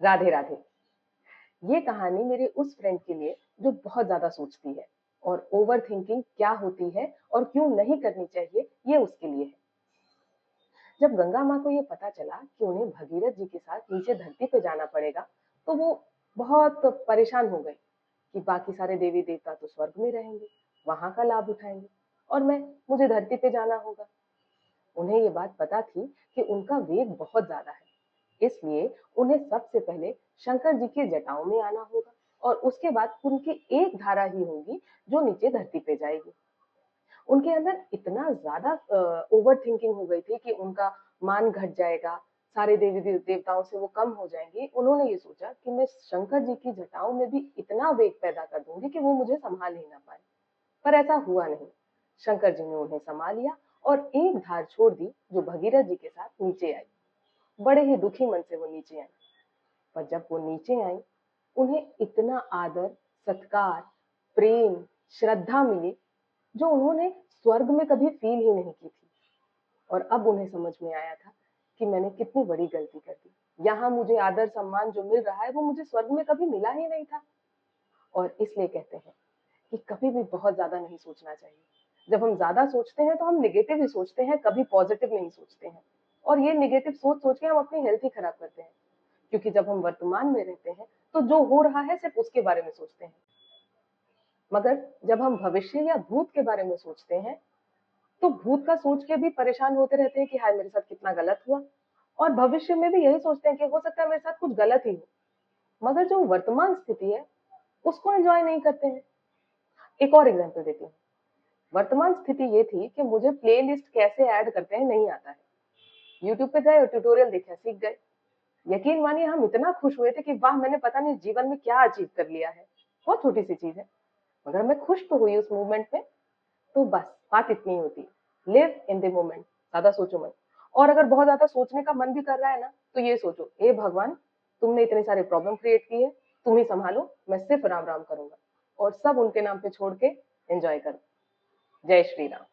राधे राधे। ये कहानी मेरे उस फ्रेंड के लिए जो बहुत ज्यादा सोचती है और ओवर थिंकिंग क्या होती है और क्यों नहीं करनी चाहिए, ये उसके लिए है। जब गंगा माँ को ये पता चला कि उन्हें भगीरथ जी के साथ नीचे धरती पे जाना पड़ेगा, तो वो बहुत परेशान हो गई कि बाकी सारे देवी देवता तो स्वर्ग में रहेंगे, वहां का लाभ उठाएंगे, और मुझे धरती पे जाना होगा। उन्हें ये बात पता थी कि उनका वेग बहुत ज्यादा है, इसलिए उन्हें सबसे पहले शंकर जी की जटाओं में आना होगा, और उसके बाद उनकी एक धारा ही होगी जो नीचे धरती पे जाएगी। उनके अंदर इतना ज्यादा ओवर थिंकिंग हो गई थी कि उनका मान घट जाएगा, सारे देवताओं से वो कम हो जाएंगे। उन्होंने ये सोचा कि मैं शंकर जी की जटाओं में भी इतना वेग पैदा कर दूंगी कि वो मुझे संभाल ही ना पाए। पर ऐसा हुआ नहीं। शंकर जी ने उन्हें संभाल लिया और एक धार छोड़ दी जो भगीरथ जी के साथ नीचे आई। बड़े ही दुखी मन से वो नीचे आई। पर जब वो नीचे आई, उन्हें इतना आदर, सत्कार, प्रेम, श्रद्धा मिली जो उन्होंने स्वर्ग में कभी फील ही नहीं की थी। और अब उन्हें समझ में आया था कि मैंने कितनी बड़ी गलती कर दी। यहाँ मुझे आदर सम्मान जो मिल रहा है वो मुझे स्वर्ग में कभी मिला ही नहीं था। और इसलिए कहते हैं कि कभी भी बहुत ज्यादा नहीं सोचना चाहिए। जब हम ज्यादा सोचते हैं तो हम निगेटिव ही सोचते हैं, कभी पॉजिटिव नहीं सोचते हैं। और ये निगेटिव सोच सोच के हम अपनी हेल्थ ही खराब करते हैं, क्योंकि जब हम वर्तमान में रहते हैं तो जो हो रहा है सिर्फ उसके बारे में सोचते हैं। मगर जब हम भविष्य या भूत के बारे में सोचते हैं तो भूत का सोच के भी परेशान होते रहते हैं कि हाय मेरे साथ कितना गलत हुआ, और भविष्य में भी यही सोचते हैं कि हो सकता है मेरे साथ कुछ गलत ही हो। मगर जो वर्तमान स्थिति है उसको एंजॉय नहीं करते हैं। एक और एग्जांपल देती हूँ। वर्तमान स्थिति ये थी कि मुझे प्लेलिस्ट कैसे ऐड करते हैं नहीं आता है। यूट्यूब पे गए और ट्यूटोरियल देखा, सीख गए। यकीन मानिए हम इतना खुश हुए थे कि वाह, मैंने पता नहीं जीवन में क्या अचीव कर लिया है। बहुत छोटी सी चीज है, मगर मैं खुश तो हुई उस मूवमेंट में। तो बस बात इतनी होती है, लिव इन द मोमेंट, ज्यादा सोचो मत। और अगर बहुत ज्यादा सोचने का मन भी कर रहा है ना, तो ये सोचो, हे भगवान, तुमने इतने सारे प्रॉब्लम क्रिएट की है, तुम ही संभालो, मैं सिर्फ राम राम करूंगा और सब उनके नाम पे छोड़ के एंजॉय करो। जय श्री राम।